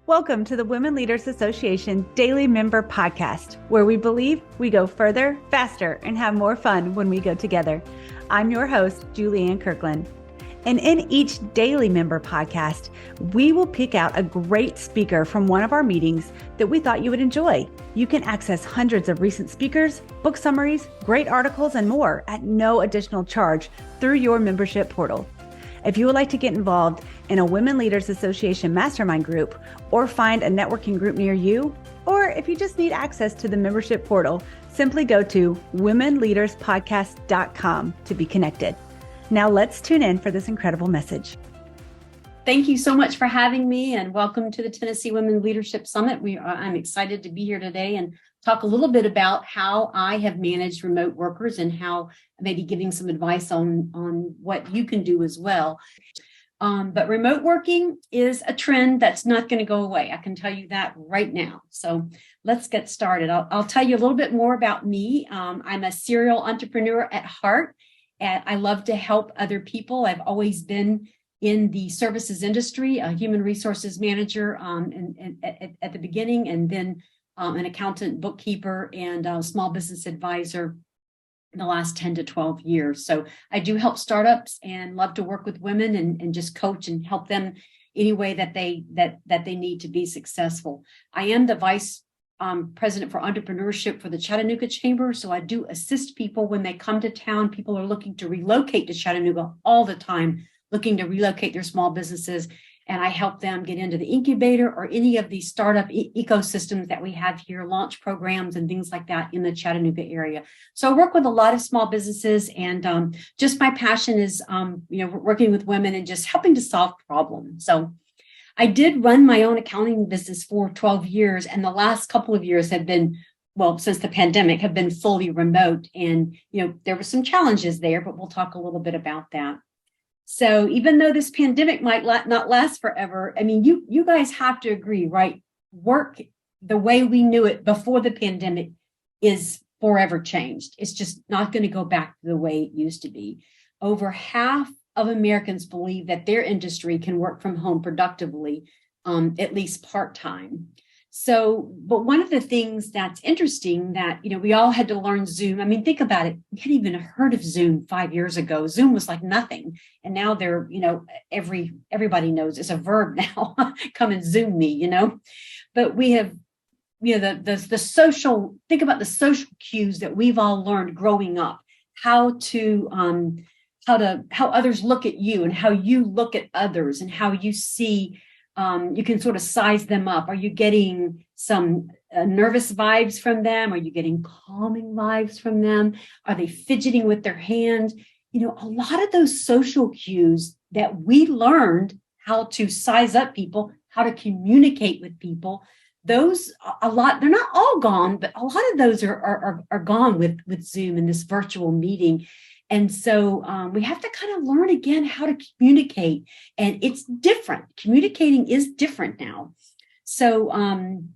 Welcome to the Women Leaders Association Daily Member Podcast, where we believe we go further, faster, and have more fun when we go together. I'm your host, Julianne Kirkland. And in each Daily Member Podcast, we will pick out a great speaker from one of our meetings that we thought you would enjoy. You can access hundreds of recent speakers, book summaries, great articles, and more at no additional charge through your membership portal. If you would like to get involved in a Women Leaders Association mastermind group or find a networking group near you, or if you just need access to the membership portal, simply go to womenleaderspodcast.com to be connected. Now let's tune in for this incredible message. Thank you so much for having me and welcome to the Tennessee Women Leadership Summit. I'm excited to be here today and talk a little bit about how I have managed remote workers and how maybe giving some advice on what you can do as well. But remote working is a trend that's not going to go away. I can tell you that right now. So let's get started. I'll tell you a little bit more about me. I'm a serial entrepreneur at heart, and I love to help other people. I've always been in the services industry, a human resources manager at the beginning, and then an accountant, bookkeeper, and small business advisor in the last 10 to 12 years. So I do help startups and love to work with women and just coach and help them any way that they need to be successful. I am the vice president for entrepreneurship for the Chattanooga Chamber. So I do assist people when they come to town. People are looking to relocate to Chattanooga all the time, looking to relocate their small businesses. And I help them get into the incubator or any of these startup ecosystems that we have here, launch programs and things like that in the Chattanooga area. So I work with a lot of small businesses, and just my passion is, working with women and just helping to solve problems. So I did run my own accounting business for 12 years, and the last couple of years have been, since the pandemic, have been fully remote. And, there were some challenges there, but we'll talk a little bit about that. So even though this pandemic might not last forever, I mean, you guys have to agree, right? Work the way we knew it before the pandemic is forever changed. It's just not going to go back to the way it used to be. Over half of Americans believe that their industry can work from home productively, at least part-time. So, but one of the things that's interesting that, we all had to learn Zoom. I mean, think about it. We hadn't even heard of Zoom 5 years ago. Zoom was like nothing. And now they're, everybody knows it's a verb now. Come and Zoom me, But we have, the social, think about the social cues that we've all learned growing up, how others look at you and how you look at others and how you see. You can sort of size them up. Are you getting some nervous vibes from them? Are you getting calming vibes from them? Are they fidgeting with their hand? A lot of those social cues that we learned how to size up people, how to communicate with people, those, they're not all gone, but a lot of those are gone with Zoom and this virtual meeting. And so we have to kind of learn again how to communicate, and it's different. Communicating is different now. So, and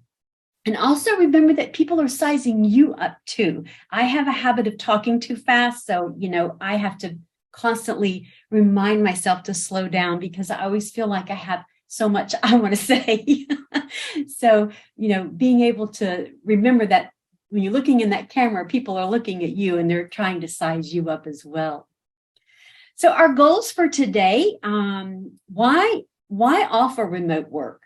also remember that people are sizing you up too. I have a habit of talking too fast. So, I have to constantly remind myself to slow down because I always feel like I have so much I want to say. So, being able to remember that when you're looking in that camera, people are looking at you and they're trying to size you up as well. So our goals for today, why offer remote work?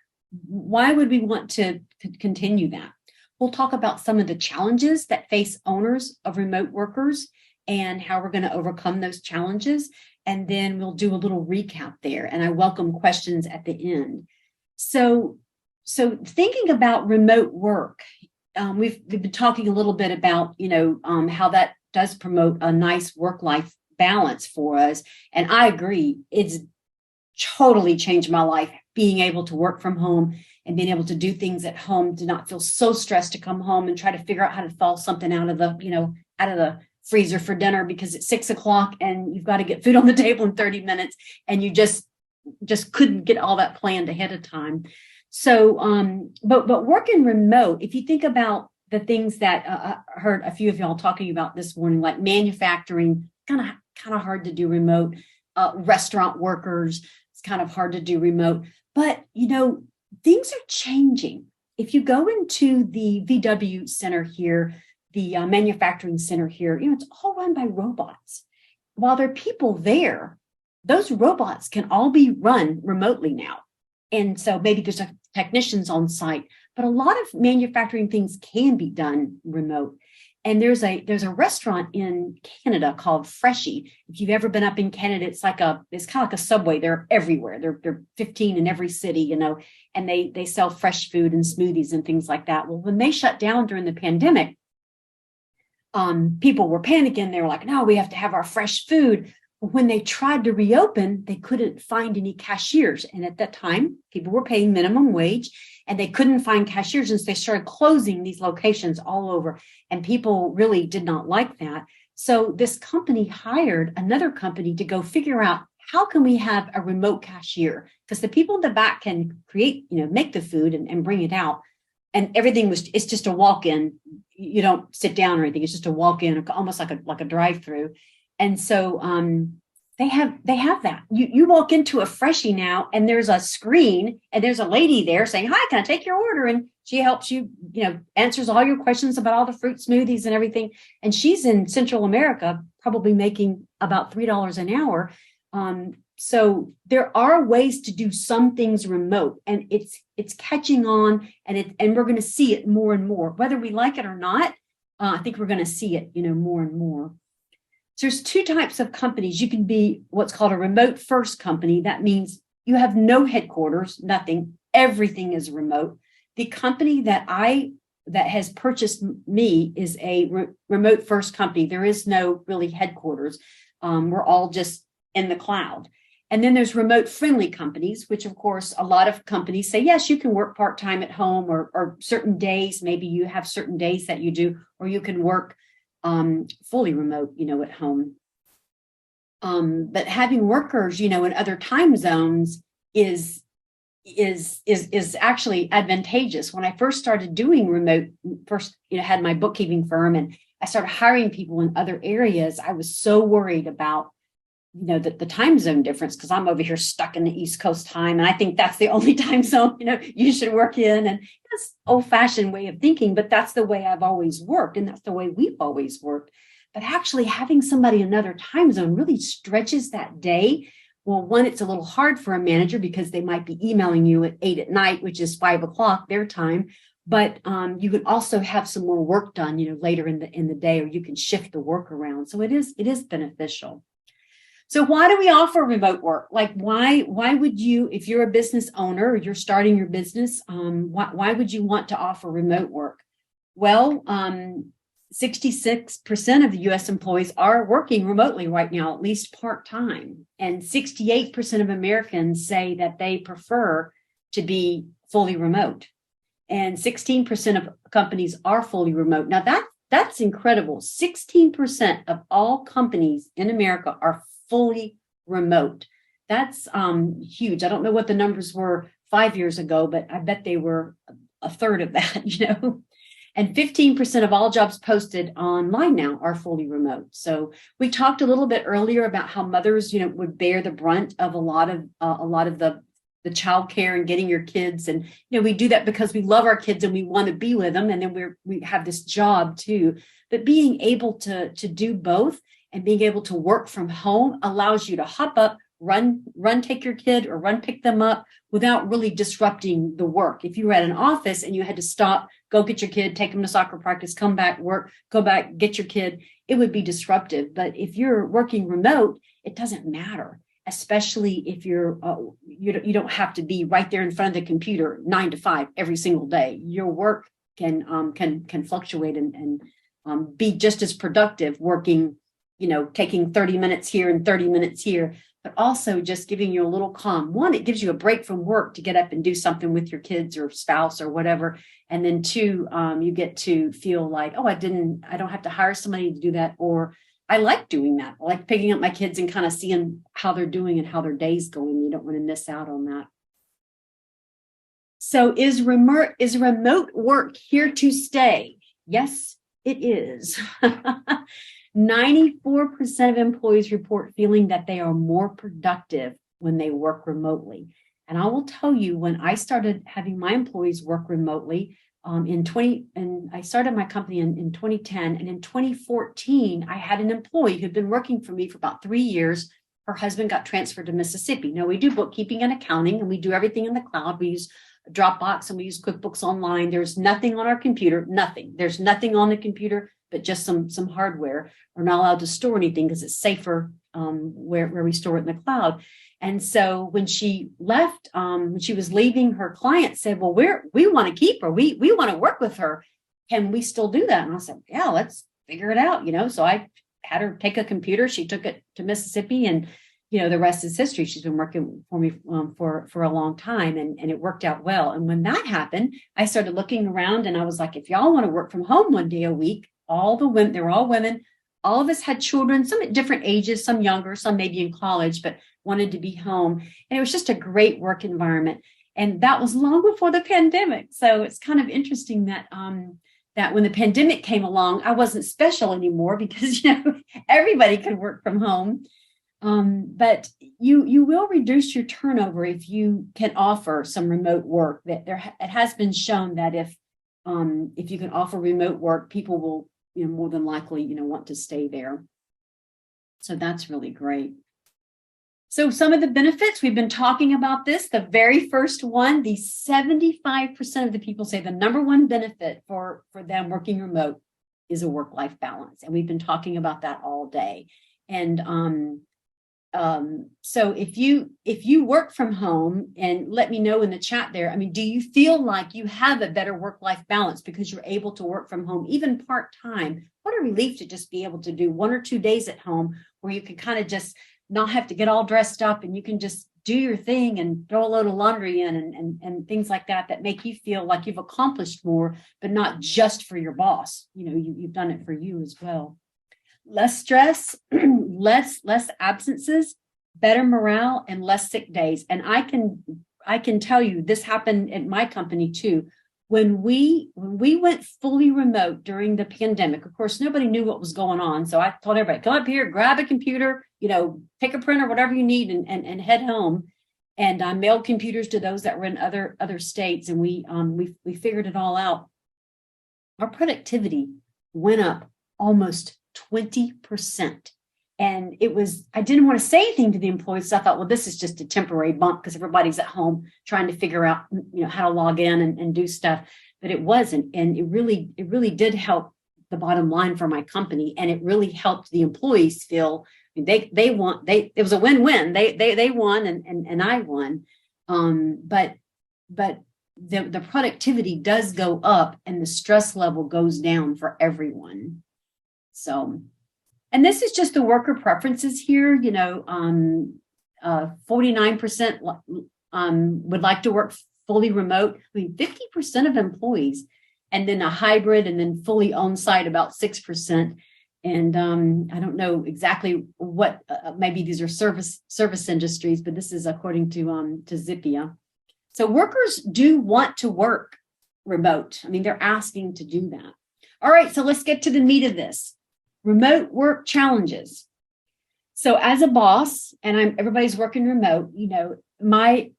Why would we want to continue that? We'll talk about some of the challenges that face owners of remote workers and how we're going to overcome those challenges. And then we'll do a little recap there. And I welcome questions at the end. So thinking about remote work, we've been talking a little bit about, how that does promote a nice work-life balance for us. And I agree, it's totally changed my life, being able to work from home and being able to do things at home, to not feel so stressed to come home and try to figure out how to thaw something out of the freezer for dinner because it's 6:00 and you've got to get food on the table in 30 minutes and you just couldn't get all that planned ahead of time. So, but working remote, if you think about the things that I heard a few of y'all talking about this morning, like manufacturing, kind of hard to do remote, restaurant workers, it's kind of hard to do remote. But, things are changing. If you go into the VW Center here, the manufacturing center here, it's all run by robots. While there are people there, those robots can all be run remotely now. And so maybe there's technicians on site, but a lot of manufacturing things can be done remote. And there's a restaurant in Canada called Freshie. If you've ever been up in Canada, it's kind of like a Subway. They're everywhere. They're 15 in every city, and they sell fresh food and smoothies and things like that. Well, when they shut down during the pandemic, people were panicking. They were like, no, we have to have our fresh food. When they tried to reopen, they couldn't find any cashiers. And at that time, people were paying minimum wage and they couldn't find cashiers. And so they started closing these locations all over. And people really did not like that. So this company hired another company to go figure out, how can we have a remote cashier? Because the people in the back can create, make the food and bring it out. And everything it's just a walk-in. You don't sit down or anything. It's just a walk-in, almost like a drive-through. And so they have that. You walk into a Freshie now, and there's a screen, and there's a lady there saying, "Hi, can I take your order?" And she helps you, answers all your questions about all the fruit smoothies and everything. And she's in Central America, probably making about $3 an hour. So there are ways to do some things remote, and it's catching on, and we're going to see it more and more, whether we like it or not. I think we're going to see it, more and more. So there's two types of companies. You can be what's called a remote first company. That means you have no headquarters, nothing. Everything is remote. The company that has purchased me is a remote first company. There is no really headquarters. We're all just in the cloud. And then there's remote friendly companies, which of course a lot of companies say, yes, you can work part-time at home or certain days. Maybe you have certain days that you do, or you can work fully remote, at home. But having workers, in other time zones is actually advantageous. When I first started doing remote, had my bookkeeping firm and I started hiring people in other areas, I was so worried about, the time zone difference, because I'm over here stuck in the East Coast time. And I think that's the only time zone, you should work in. And that's old-fashioned way of thinking, but that's the way I've always worked. And that's the way we've always worked. But actually having somebody in another time zone really stretches that day. Well, one, it's a little hard for a manager because they might be emailing you at 8 p.m, which is 5 o'clock their time. But you can also have some more work done, later in the day, or you can shift the work around. So it is beneficial. So why do we offer remote work? Like, why would you, if you're a business owner or you're starting your business, why would you want to offer remote work? Well, 66% of the U.S. employees are working remotely right now, at least part-time. And 68% of Americans say that they prefer to be fully remote. And 16% of companies are fully remote. Now that's incredible. 16% of all companies in America are fully remote. That's huge. I don't know what the numbers were 5 years ago, but I bet they were a third of that, And 15% of all jobs posted online now are fully remote. So we talked a little bit earlier about how mothers, would bear the brunt of a lot of the childcare and getting your kids. And, we do that because we love our kids and we want to be with them. And then we have this job too. But being able to do both and being able to work from home allows you to hop up, run, take your kid or run, pick them up without really disrupting the work. If you were at an office and you had to stop, go get your kid, take them to soccer practice, come back, work, go back, get your kid, it would be disruptive. But if you're working remote, it doesn't matter, especially if you're, you don't have to be right there in front of the computer 9 to 5 every single day. Your work can fluctuate and be just as productive working, taking 30 minutes here and 30 minutes here, but also just giving you a little calm. One, it gives you a break from work to get up and do something with your kids or spouse or whatever. And then two, you get to feel like, oh, I don't have to hire somebody to do that. Or I like doing that. I like picking up my kids and kind of seeing how they're doing and how their day's going. You don't want to miss out on that. So is remote work here to stay? Yes, it is. 94% of employees report feeling that they are more productive when they work remotely. And I will tell you, when I started having my employees work remotely, and I started my company in 2010, and in 2014, I had an employee who'd been working for me for about 3 years. Her husband got transferred to Mississippi. Now, we do bookkeeping and accounting, and we do everything in the cloud. We use Dropbox and we use QuickBooks Online. There's nothing on our computer, nothing. There's nothing on the computer but just some hardware. We're not allowed to store anything because it's safer where we store it in the cloud. And so when she left, when she was leaving, her client said, well, we want to keep her. We want to work with her. Can we still do that? And I said, yeah, let's figure it out. So I had her take a computer. She took it to Mississippi, and, the rest is history. She's been working for me for a long time, and it worked out well. And when that happened, I started looking around, and I was like, if y'all want to work from home one day a week, all the women, they were all women. All of us had children, some at different ages, some younger, some maybe in college, but wanted to be home. And it was just a great work environment. And that was long before the pandemic. So it's kind of interesting that that when the pandemic came along, I wasn't special anymore because, everybody could work from home. But you will reduce your turnover if you can offer some remote work. That it has been shown that if you can offer remote work, people will more than likely, want to stay there. So that's really great. So some of the benefits, we've been talking about this. The very first one, the 75% of the people say the number one benefit for them working remote is a work-life balance. And we've been talking about that all day. And so if you work from home, and let me know in the chat there, do you feel like you have a better work-life balance because you're able to work from home, even part-time? What a relief to just be able to do 1 or 2 days at home where you can kind of just not have to get all dressed up, and you can just do your thing and throw a load of laundry in and things like that make you feel like you've accomplished more, but not just for your boss. You've done it for you as well. Less stress, less absences, better morale, and less sick days. And I can tell you this happened at my company too. When we went fully remote during the pandemic, of course, nobody knew what was going on. So I told everybody, come up here, grab a computer, take a printer, whatever you need, and head home. And I mailed computers to those that were in other states, and we figured it all out. Our productivity went up almost 20%. And I didn't want to say anything to the employees. So I thought, well, this is just a temporary bump because everybody's at home trying to figure out, how to log in and do stuff. But it wasn't. And it really did help the bottom line for my company. And it really helped the employees feel it was a win-win. They won and I won. But the productivity does go up and the stress level goes down for everyone. So, and this is just the worker preferences here. 49% would like to work fully remote. 50% of employees, and then a hybrid, and then fully on-site about 6%. And I don't know exactly what. Maybe these are service industries, but this is according to Zippia. So workers do want to work remote. They're asking to do that. All right, so let's get to the meat of this. Remote work challenges. So as a boss, and everybody's working remote,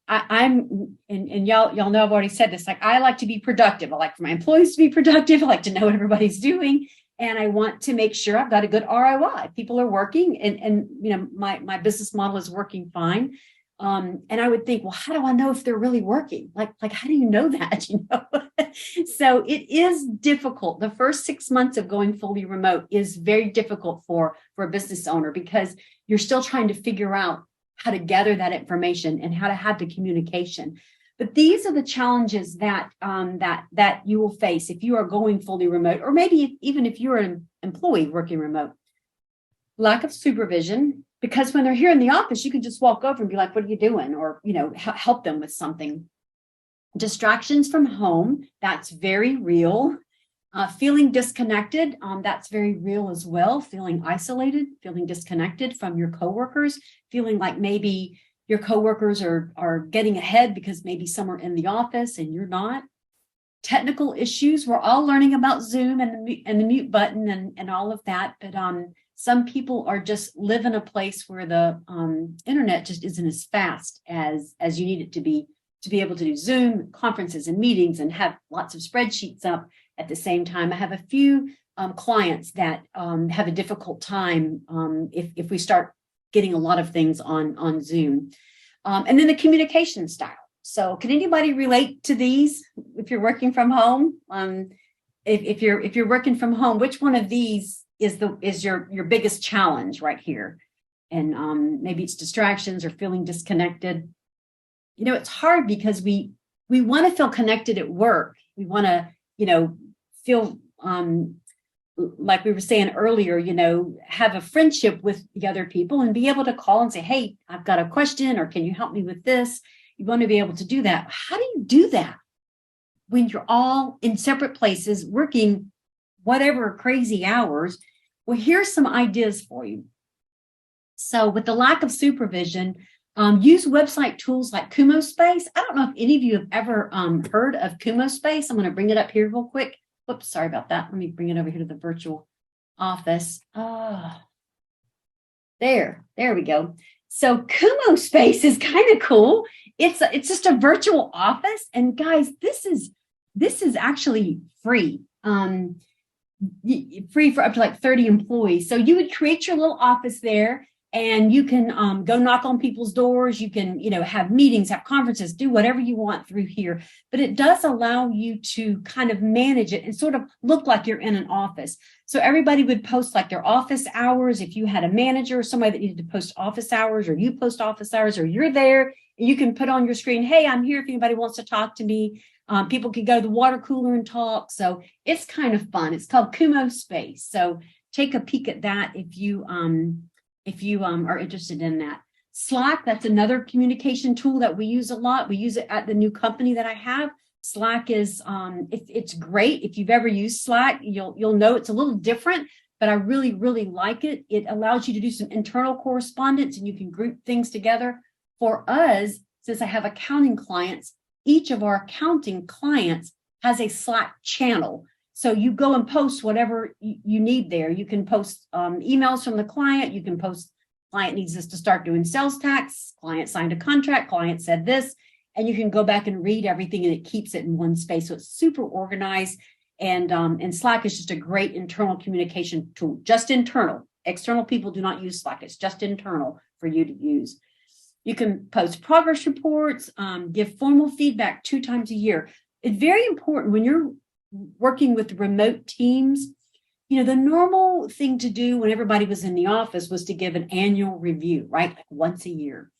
I'm y'all know I've already said this, like I like to be productive. I like for my employees to be productive. I like to know what everybody's doing. And I want to make sure I've got a good ROI. People are working and my business model is working fine. And I would think, well, how do I know if they're really working? Like how do you know that? So it is difficult. The first 6 months of going fully remote is very difficult for a business owner because you're still trying to figure out how to gather that information and how to have the communication. But these are the challenges that you will face if you are going fully remote, or maybe even if you're an employee working remote. Lack of supervision. Because when they're here in the office, you can just walk over and be like, what are you doing? Or, help them with something. Distractions from home, that's very real. Feeling disconnected, that's very real as well. Feeling isolated, feeling disconnected from your coworkers, feeling like maybe your coworkers are getting ahead because maybe some are in the office and you're not. Technical issues, we're all learning about Zoom and the mute button and all of that. But Some people are just live in a place where the internet just isn't as fast as you need it to be able to do Zoom conferences and meetings and have lots of spreadsheets up at the same time. I have a few clients that have a difficult time if we start getting a lot of things on Zoom. And then the communication style. So can anybody relate to these if you're working from home? If you're working from home, which one of these is your biggest challenge right here? And maybe it's distractions or feeling disconnected. It's hard because we want to feel connected at work. We want to, feel like we were saying earlier, have a friendship with the other people and be able to call and say, hey, I've got a question, or can you help me with this? You want to be able to do that. How do you do that when you're all in separate places working whatever crazy hours? Well, here's some ideas for you. So with the lack of supervision, use website tools like Kumo Space. I don't know if any of you have ever heard of Kumo Space. I'm going to bring it up here real quick. Whoops, sorry about that. Let me bring it over here to the virtual office. There we go. So Kumo Space is kind of cool. It's just a virtual office. And guys, this is actually free. Free for up to like 30 employees. So you would create your little office there, and you can go knock on people's doors. You can, have meetings, have conferences, do whatever you want through here. But it does allow you to kind of manage it and sort of look like you're in an office. So everybody would post like their office hours. If you had a manager or somebody that needed to post office hours, or you post office hours, or you're there, and you can put on your screen, hey, I'm here if anybody wants to talk to me. People can go to the water cooler and talk. So it's kind of fun. It's called Kumo Space. So take a peek at that if you are interested in that. Slack, that's another communication tool that we use a lot. We use it at the new company that I have. Slack is it's great. If you've ever used Slack, you'll know it's a little different, but I really, really like it. It allows you to do some internal correspondence, and you can group things together. For us, since I have accounting clients, each of our accounting clients has a Slack channel. So you go and post whatever you need there. You can post emails from the client. You can post, client needs us to start doing sales tax. Client signed a contract. Client said this. And you can go back and read everything, and it keeps it in one space. So it's super organized. And Slack is just a great internal communication tool, just internal. External people do not use Slack. It's just internal for you to use. You can post progress reports, give formal feedback 2 times a year. It's very important when you're working with remote teams. The normal thing to do when everybody was in the office was to give an annual review, right? Like once a year.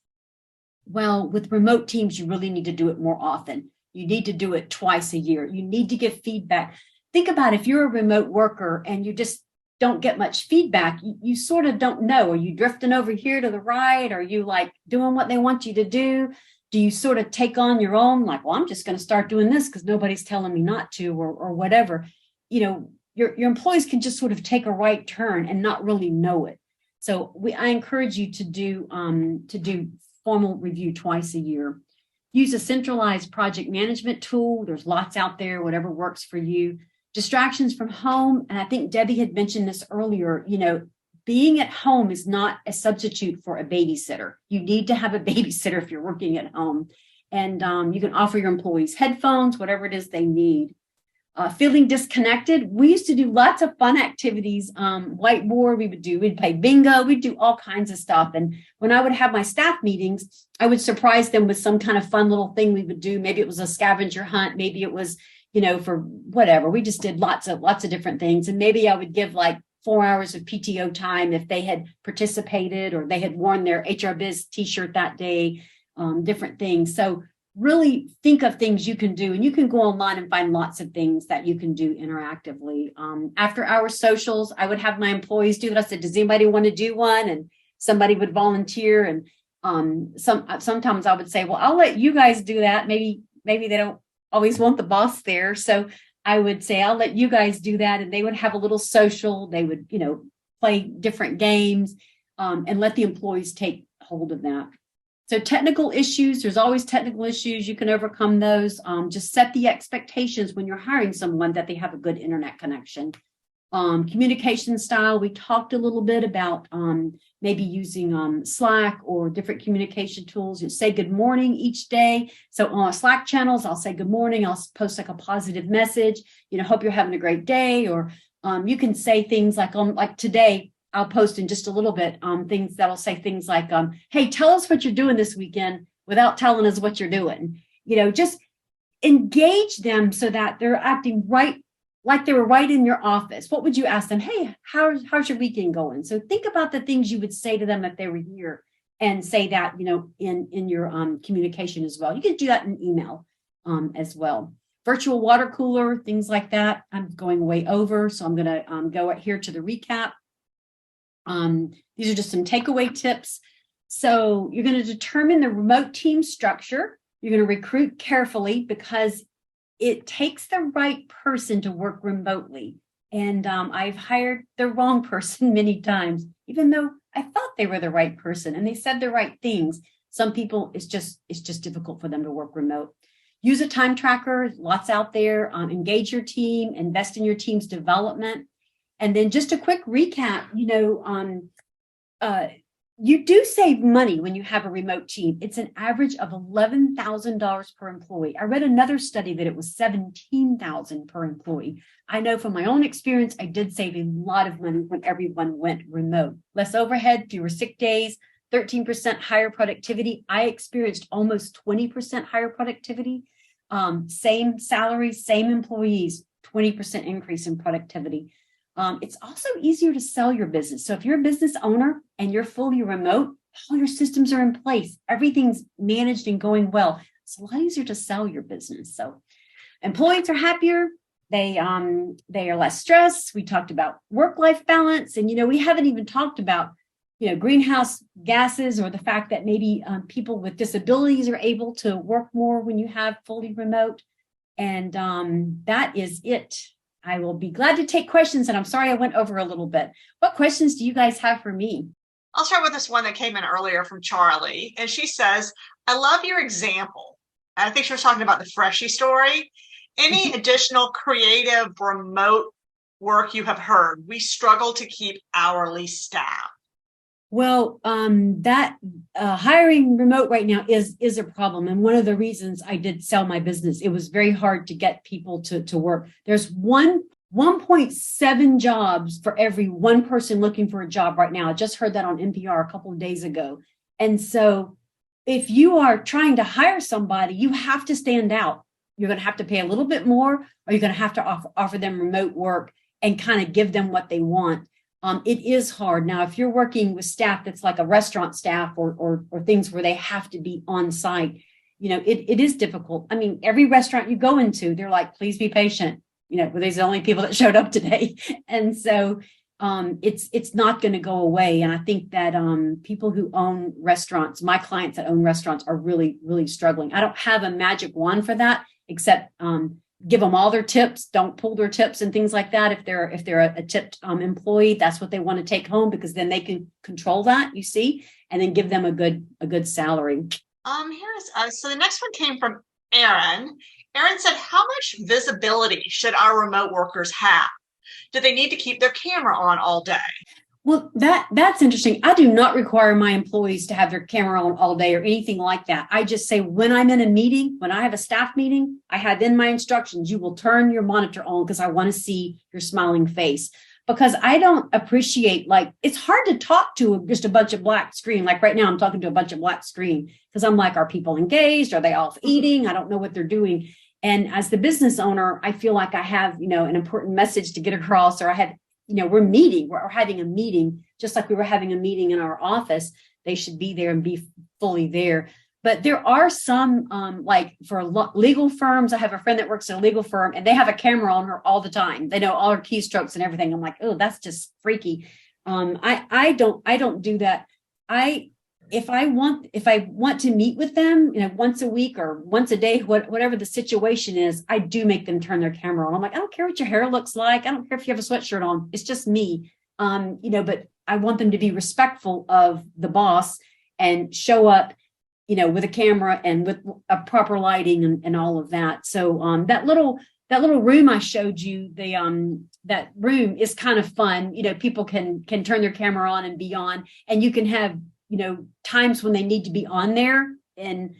Well, with remote teams, you really need to do it more often. You need to do it twice a year. You need to give feedback. Think about if you're a remote worker and you just don't get much feedback, you sort of don't know. Are you drifting over here to the right? Are you like doing what they want you to do? Do you sort of take on your own, like, well, I'm just going to start doing this because nobody's telling me not to, or whatever? Your employees can just sort of take a right turn and not really know it. So I encourage you to do formal review twice a year. Use a centralized project management tool. There's lots out there, whatever works for you. Distractions from home. And I think Debbie had mentioned this earlier, being at home is not a substitute for a babysitter. You need to have a babysitter if you're working at home. And you can offer your employees headphones, whatever it is they need. Feeling disconnected. We used to do lots of fun activities. Whiteboard, we'd play bingo, we'd do all kinds of stuff. And when I would have my staff meetings, I would surprise them with some kind of fun little thing we would do. Maybe it was a scavenger hunt. Maybe it was, for whatever. We just did lots of different things. And maybe I would give like 4 hours of PTO time if they had participated or they had worn their HR Biz t-shirt that day, different things. So really think of things you can do, and you can go online and find lots of things that you can do interactively. After hour socials, I would have my employees do it. I said, does anybody want to do one? And somebody would volunteer. And sometimes I would say, well, I'll let you guys do that. Maybe they don't always want the boss there. So I would say, I'll let you guys do that. And they would have a little social. They would, play different games and let the employees take hold of that. So technical issues, there's always technical issues. You can overcome those. Just set the expectations when you're hiring someone that they have a good internet connection. Communication style, we talked a little bit about maybe using Slack or different communication tools. You say good morning each day. So on Slack channels, I'll say good morning. I'll post like a positive message, hope you're having a great day. Or you can say things like today, I'll post in just a little bit things that'll say things like, hey, tell us what you're doing this weekend without telling us what you're doing. Just engage them so that they're acting right, like they were right in your office. What would you ask them? Hey, how's your weekend going? So think about the things you would say to them if they were here, and say that, in your communication as well. You can do that in email as well. Virtual water cooler, things like that. I'm going way over, so I'm going to go right here to the recap. These are just some takeaway tips. So you're going to determine the remote team structure. You're going to recruit carefully because it takes the right person to work remotely. And I've hired the wrong person many times, even though I thought they were the right person and they said the right things. Some people, it's just difficult for them to work remote. Use a time tracker, lots out there. Engage your team, invest in your team's development. And then just a quick recap, you do save money when you have a remote team. It's an average of $11,000 per employee. I read another study that it was $17,000 per employee. I know from my own experience, I did save a lot of money when everyone went remote. Less overhead, fewer sick days, 13% higher productivity. I experienced almost 20% higher productivity. Same salary, same employees, 20% increase in productivity. It's also easier to sell your business. So if you're a business owner and you're fully remote, all your systems are in place. Everything's managed and going well. It's a lot easier to sell your business. So employees are happier. They are less stressed. We talked about work-life balance. And, we haven't even talked about, greenhouse gases, or the fact that maybe people with disabilities are able to work more when you have fully remote. And that is it. I will be glad to take questions, and I'm sorry I went over a little bit. What questions do you guys have for me? I'll start with this one that came in earlier from Charlie, and she says, I love your example. I think she was talking about the Freshie story. Any additional creative remote work you have heard? We struggle to keep hourly staff. Well, that hiring remote right now is a problem. And one of the reasons I did sell my business, it was very hard to get people to work. There's 1.7 jobs for every one person looking for a job right now. I just heard that on NPR a couple of days ago. And so if you are trying to hire somebody, you have to stand out. You're going to have to pay a little bit more, or you're going to have to offer them remote work and kind of give them what they want. It is hard. Now, if you're working with staff that's like a restaurant staff or things where they have to be on site, it is difficult. I mean, every restaurant you go into, they're like, please be patient. Well, these are the only people that showed up today. And so it's not going to go away. And I think that people who own restaurants, my clients that own restaurants, are really, really struggling. I don't have a magic wand for that, except give them all their tips, don't pull their tips and things like that. If they're a tipped employee, that's what they want to take home, because then they can control that, and then give them a good salary. So the next one came from Aaron. Aaron said, how much visibility should our remote workers have? Do they need to keep their camera on all day? Well, that's interesting. I do not require my employees to have their camera on all day or anything like that. I just say, when I'm in a meeting, when I have a staff meeting, I have in my instructions, you will turn your monitor on because I want to see your smiling face. Because I don't appreciate, it's hard to talk to just a bunch of black screen. Like right now, I'm talking to a bunch of black screen because I'm like, are people engaged? Are they off eating? I don't know what they're doing. And as the business owner, I feel like I have, an important message to get across, or I have, we're having a meeting, just like we were having a meeting in our office. They should be there and be fully there. But there are some, for legal firms, I have a friend that works at a legal firm, and they have a camera on her all the time. They know all her keystrokes and everything. I'm like, oh, that's just freaky. I don't do that. If I want to meet with them, once a week or once a day, whatever the situation is, I do make them turn their camera on. I'm like, I don't care what your hair looks like. I don't care if you have a sweatshirt on. It's just me. But I want them to be respectful of the boss and show up, with a camera and with a proper lighting and all of that. So that little that little room I showed you, that room is kind of fun. People can turn their camera on and be on, and you can have, times when they need to be on there, and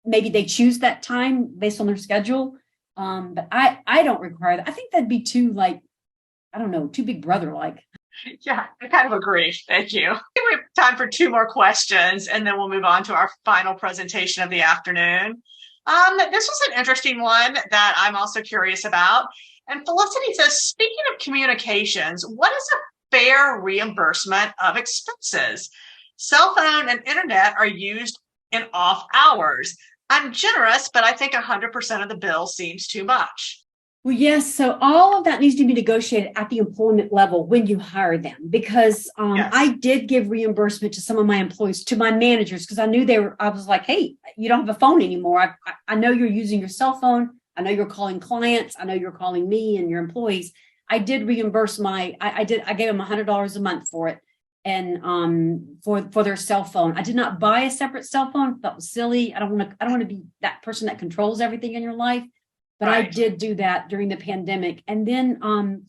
maybe they choose that time based on their schedule. But I don't require that. I think that'd be too too Big Brother like. Yeah, I kind of agree. Thank you. I think we have time for 2 more questions, and then we'll move on to our final presentation of the afternoon. This was an interesting one that I'm also curious about. And Felicity says, speaking of communications, what is a fair reimbursement of expenses? Cell phone and internet are used in off hours. I'm generous, but I think 100% of the bill seems too much. Well, yes. So all of that needs to be negotiated at the employment level when you hire them, because Yes. I did give reimbursement to some of my employees, to my managers, because I knew I was like, hey, you don't have a phone anymore. I know you're using your cell phone. I know you're calling clients. I know you're calling me and your employees. I did reimburse I gave them $100 a month for it. And for their cell phone. I did not buy a separate cell phone. That was silly. I don't want to be that person that controls everything in your life. But right. I did do that during the pandemic. And then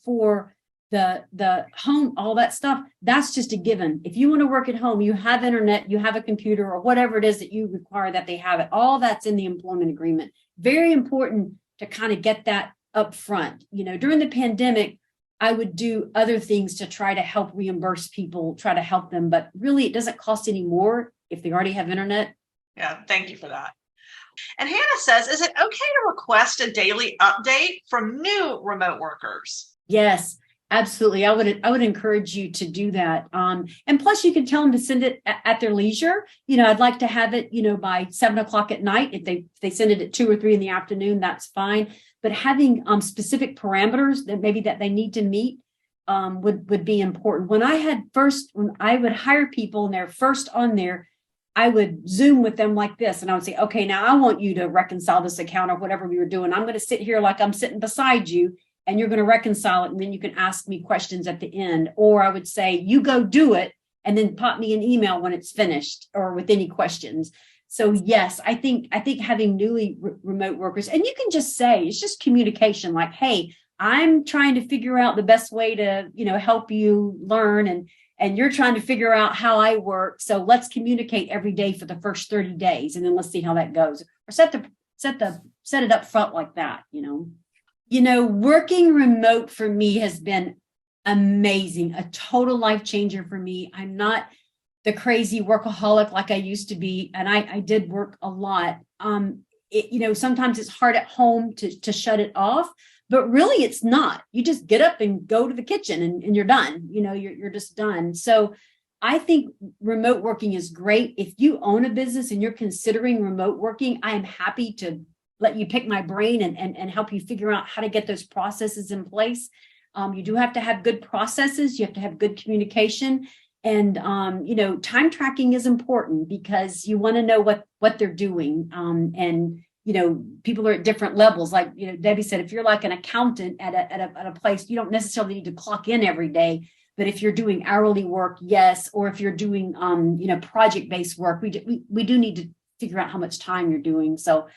for the home, all that stuff, that's just a given. If you want to work at home, you have internet, you have a computer, or whatever it is that you require that they have it. All that's in the employment agreement. Very important to kind of get that up front. During the pandemic, I would do other things to try to help reimburse people, try to help them. But really, it doesn't cost any more if they already have internet. Yeah, thank you for that. And Hannah says, is it okay to request a daily update from new remote workers? Yes, absolutely. I would encourage you to do that. And plus, you can tell them to send it at their leisure. I'd like to have it, by 7:00 at night. If they send it at 2 or 3 in the afternoon, that's fine. But having specific parameters that they need to meet would be important. When I would hire people and they're first on there, I would Zoom with them like this, and I would say, okay, now I want you to reconcile this account or whatever we were doing. I'm going to sit here like I'm sitting beside you, and you're going to reconcile it, and then you can ask me questions at the end. Or I would say, you go do it, and then pop me an email when it's finished or with any questions. So yes, I think having newly remote workers, and you can just say, it's just communication, like, hey, I'm trying to figure out the best way to, help you learn, and you're trying to figure out how I work. So let's communicate every day for the first 30 days, and then let's see how that goes. Or set it up front like that, Working remote for me has been amazing, a total life changer for me. I'm not the crazy workaholic like I used to be, and I did work a lot. Sometimes it's hard at home to shut it off. But really, it's not. You just get up and go to the kitchen and you're done. You're just done. So I think remote working is great. If you own a business and you're considering remote working, I am happy to let you pick my brain and help you figure out how to get those processes in place. You do have to have good processes. You have to have good communication. And, time tracking is important because you want to know what they're doing. And people are at different levels. Like, Debbie said, if you're like an accountant at a place, you don't necessarily need to clock in every day. But if you're doing hourly work, yes. Or if you're doing, project-based work, we do need to figure out how much time you're doing. So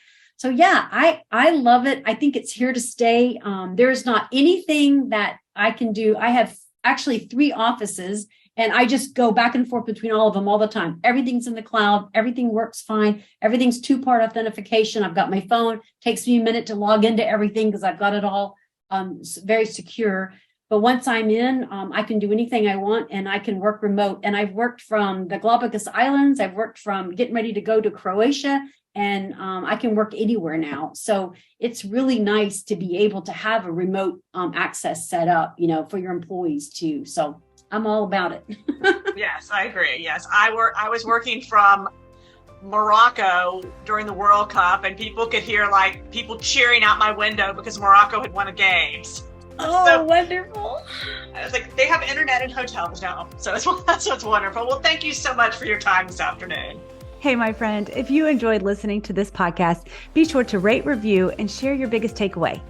yeah, I love it. I think it's here to stay. There's not anything that I can do. I have actually 3 offices, and I just go back and forth between all of them all the time. Everything's in the cloud. Everything works fine. Everything's 2-part authentication. I've got my phone. Takes me a minute to log into everything because I've got it all very secure. But once I'm in, I can do anything I want, and I can work remote. And I've worked from the Galapagos Islands. I've worked from getting ready to go to Croatia, and I can work anywhere now. So it's really nice to be able to have a remote access set up, for your employees too. So I'm all about it. Yes, I agree. Yes, I was working from Morocco during the World Cup, and people could hear like people cheering out my window because Morocco had won a game. Oh, so wonderful. I was like, they have internet in hotels now. So that's what's wonderful. Well, thank you so much for your time this afternoon. Hey, my friend, if you enjoyed listening to this podcast, be sure to rate, review, and share your biggest takeaway.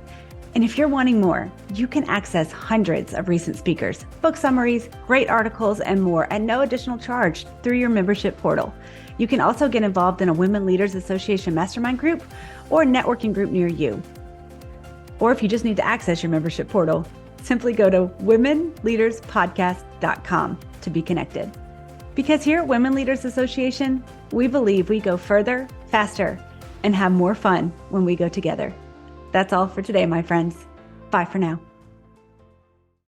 And if you're wanting more, you can access hundreds of recent speakers, book summaries, great articles, and more at no additional charge through your membership portal. You can also get involved in a Women Leaders Association mastermind group or networking group near you. Or if you just need to access your membership portal, simply go to womenleaderspodcast.com to be connected. Because here at Women Leaders Association, we believe we go further, faster, and have more fun when we go together. That's all for today, my friends. Bye for now.